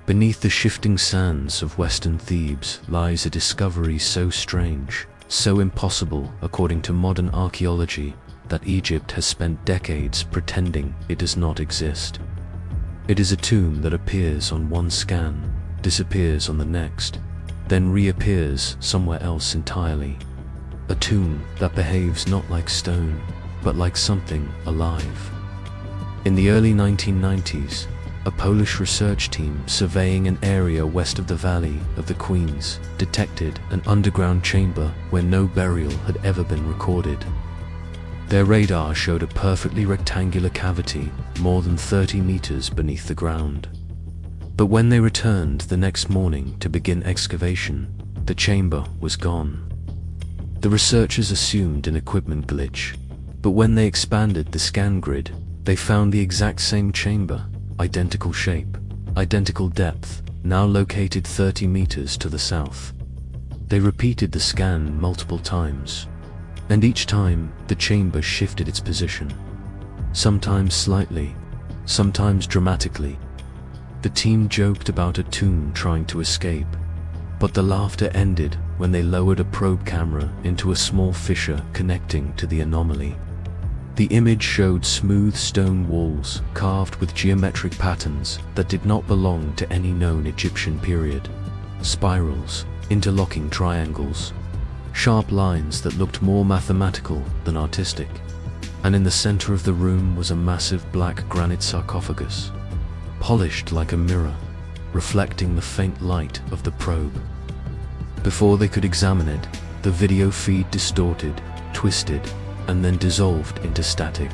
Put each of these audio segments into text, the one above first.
Beneath the shifting sands of Western Thebes lies a discovery so strange, so impossible according to modern archaeology, that Egypt has spent decades pretending it does not exist. It is a tomb that appears on one scan, disappears on the next, then reappears somewhere else entirely. A tomb that behaves not like stone, but like something alive. In the early 1990s, a Polish research team surveying an area west of the Valley of the Queens detected an underground chamber where no burial had ever been recorded. Their radar showed a perfectly rectangular cavity more than 30 meters beneath the ground. But when they returned the next morning to begin excavation, the chamber was gone. The researchers assumed an equipment glitch, but when they expanded the scan grid, they found the exact same chamber, identical shape, identical depth, now located 30 meters to the south. They repeated the scan multiple times, and each time the chamber shifted its position, sometimes slightly, sometimes dramatically. The team joked about a tomb trying to escape, but the laughter ended when they lowered a probe camera into a small fissure connecting to the anomaly. The image showed smooth stone walls carved with geometric patterns that did not belong to any known Egyptian period. Spirals, interlocking triangles, sharp lines that looked more mathematical than artistic. And in the center of the room was a massive black granite sarcophagus, polished like a mirror, reflecting the faint light of the probe. Before they could examine it, the video feed distorted, twisted, and then dissolved into static.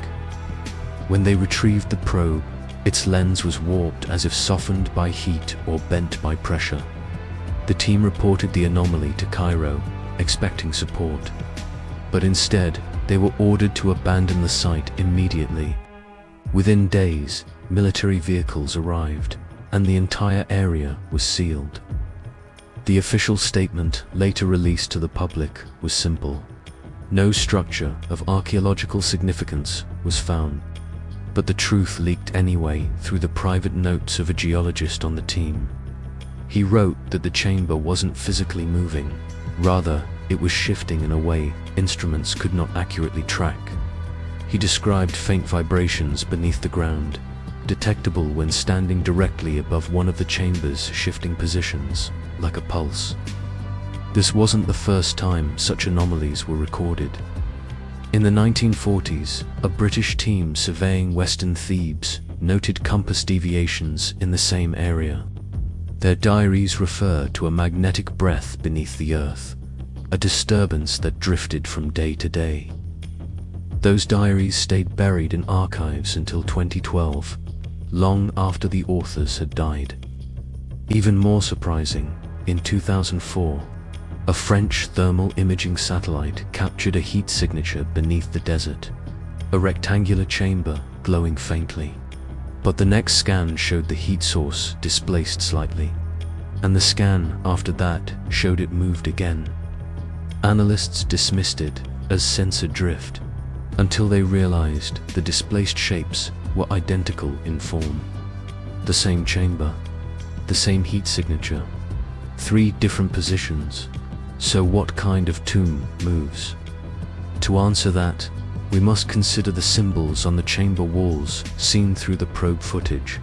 When they retrieved the probe, its lens was warped as if softened by heat or bent by pressure. The team reported the anomaly to Cairo, expecting support. But instead, they were ordered to abandon the site immediately. Within days, military vehicles arrived, and the entire area was sealed. The official statement, later released to the public, was simple. No structure of archaeological significance was found, but the truth leaked anyway through the private notes of a geologist on the team. He wrote that the chamber wasn't physically moving, rather it was shifting in a way instruments could not accurately track. He described faint vibrations beneath the ground, detectable when standing directly above one of the chamber's shifting positions, like a pulse. This wasn't the first time such anomalies were recorded. In the 1940s, a British team surveying Western Thebes noted compass deviations in the same area. Their diaries refer to a magnetic breath beneath the earth, a disturbance that drifted from day to day. Those diaries stayed buried in archives until 2012, long after the authors had died. Even more surprising, in 2004, a French thermal imaging satellite captured a heat signature beneath the desert, a rectangular chamber glowing faintly. But the next scan showed the heat source displaced slightly, and the scan after that showed it moved again. Analysts dismissed it as sensor drift, until they realized the displaced shapes were identical in form. The same chamber, the same heat signature, 3 different positions. So what kind of tomb moves? To answer that, we must consider the symbols on the chamber walls seen through the probe footage.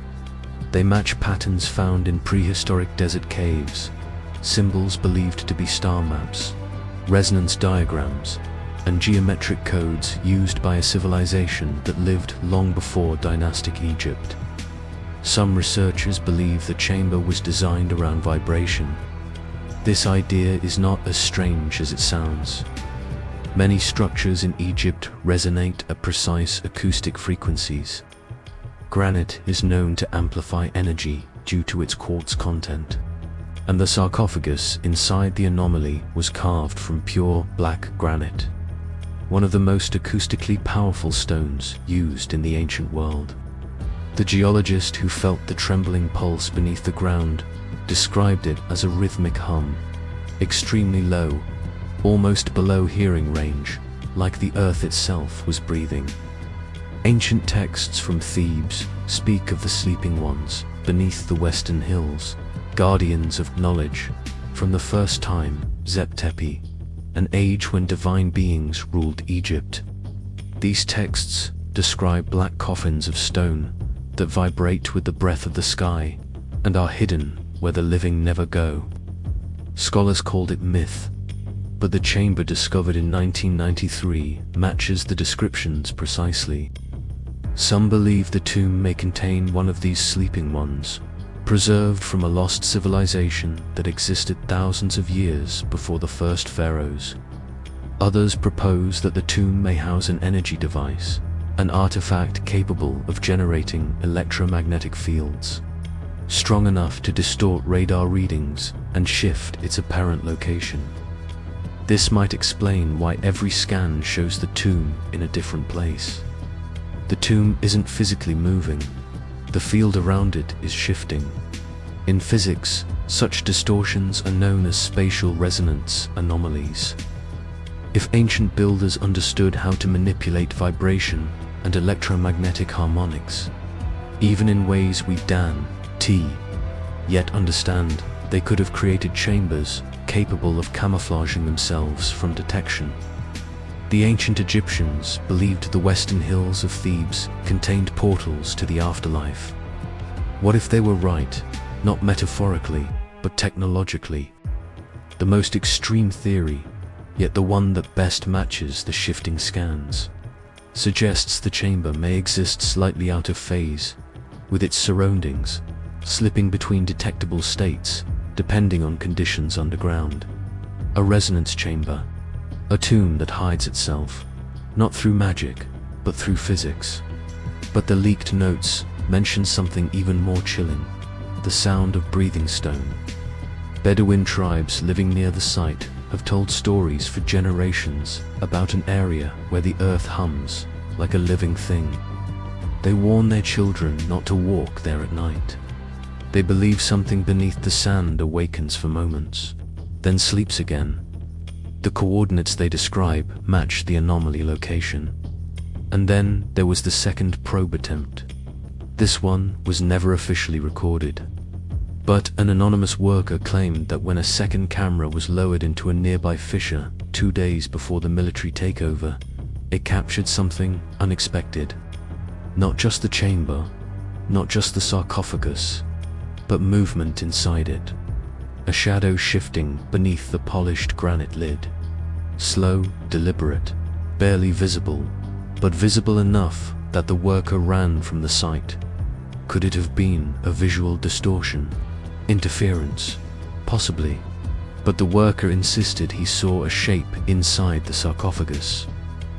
They match patterns found in prehistoric desert caves, symbols believed to be star maps, resonance diagrams, and geometric codes used by a civilization that lived long before dynastic Egypt. Some researchers believe the chamber was designed around vibration. This idea is not as strange as it sounds. Many structures in Egypt resonate at precise acoustic frequencies. Granite is known to amplify energy due to its quartz content, and the sarcophagus inside the anomaly was carved from pure black granite, one of the most acoustically powerful stones used in the ancient world. The geologist who felt the trembling pulse beneath the ground described it as a rhythmic hum, extremely low, almost below hearing range, like the earth itself was breathing. Ancient texts from Thebes speak of the sleeping ones, beneath the Western hills, guardians of knowledge, from the first time, Zep Tepi, an age when divine beings ruled Egypt. These texts describe black coffins of stone that vibrate with the breath of the sky and are hidden where the living never go. Scholars called it myth, but the chamber discovered in 1993 matches the descriptions precisely. Some believe the tomb may contain one of these sleeping ones, preserved from a lost civilization that existed thousands of years before the first pharaohs. Others propose that the tomb may house an energy device, an artifact capable of generating electromagnetic fields, strong enough to distort radar readings and shift its apparent location. This might explain why every scan shows the tomb in a different place. The tomb isn't physically moving. The field around it is shifting. In physics, such distortions are known as spatial resonance anomalies. If ancient builders understood how to manipulate vibration and electromagnetic harmonics, even in ways we yet understand, they could have created chambers capable of camouflaging themselves from detection. The ancient Egyptians believed the western hills of Thebes contained portals to the afterlife. What if they were right, not metaphorically, but technologically? The most extreme theory, yet the one that best matches the shifting scans, suggests the chamber may exist slightly out of phase with its surroundings, slipping between detectable states depending on conditions underground. A resonance chamber, a tomb that hides itself, not through magic, but through physics. But the leaked notes mention something even more chilling: the sound of breathing stone. Bedouin tribes living near the site have told stories for generations about an area where the earth hums like a living thing. They warn their children not to walk there at night. They believe something beneath the sand awakens for moments, then sleeps again. The coordinates they describe match the anomaly location. And then there was the second probe attempt. This one was never officially recorded, but an anonymous worker claimed that when a second camera was lowered into a nearby fissure 2 days before the military takeover, it captured something unexpected. Not just the chamber, not just the sarcophagus, but movement inside it. A shadow shifting beneath the polished granite lid. Slow, deliberate, barely visible, but visible enough that the worker ran from the site. Could it have been a visual distortion? Interference? Possibly. But the worker insisted he saw a shape inside the sarcophagus.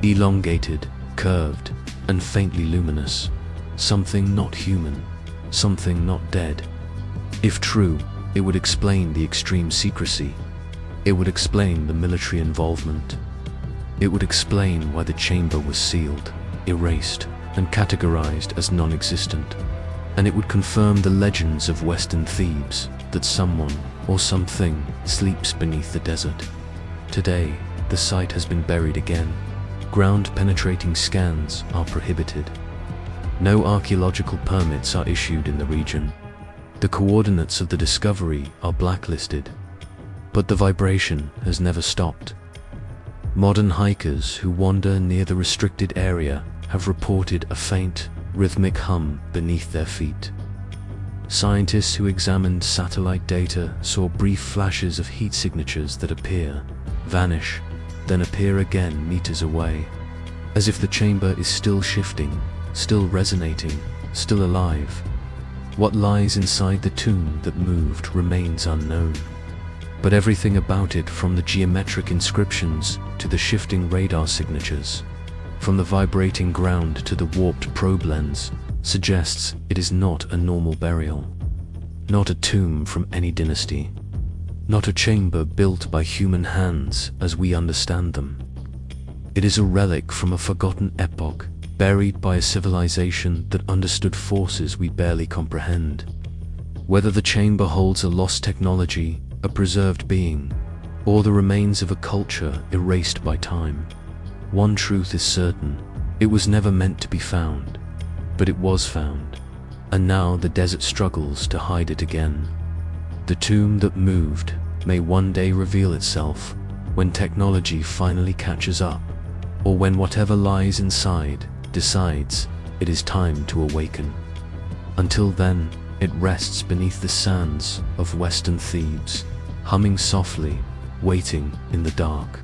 Elongated, curved, and faintly luminous. Something not human. Something not dead. If true, it would explain the extreme secrecy. It would explain the military involvement. It would explain why the chamber was sealed, erased, and categorized as non-existent. And it would confirm the legends of Western Thebes, that someone or something sleeps beneath the desert. Today, the site has been buried again. Ground-penetrating scans are prohibited. No archaeological permits are issued in the region. The coordinates of the discovery are blacklisted, but the vibration has never stopped. Modern hikers who wander near the restricted area have reported a faint, rhythmic hum beneath their feet. Scientists who examined satellite data saw brief flashes of heat signatures that appear, vanish, then appear again meters away, as if the chamber is still shifting, still resonating, still alive. What lies inside the tomb that moved remains unknown. But everything about it, from the geometric inscriptions to the shifting radar signatures, from the vibrating ground to the warped probe lens, suggests it is not a normal burial. Not a tomb from any dynasty. Not a chamber built by human hands as we understand them. It is a relic from a forgotten epoch, buried by a civilization that understood forces we barely comprehend. Whether the chamber holds a lost technology, a preserved being, or the remains of a culture erased by time, one truth is certain: it was never meant to be found, but it was found. and now the desert struggles to hide it again. The tomb that moved may one day reveal itself when technology finally catches up, or when whatever lies inside decides it is time to awaken. Until then, it rests beneath the sands of Western Thebes, humming softly, waiting in the dark.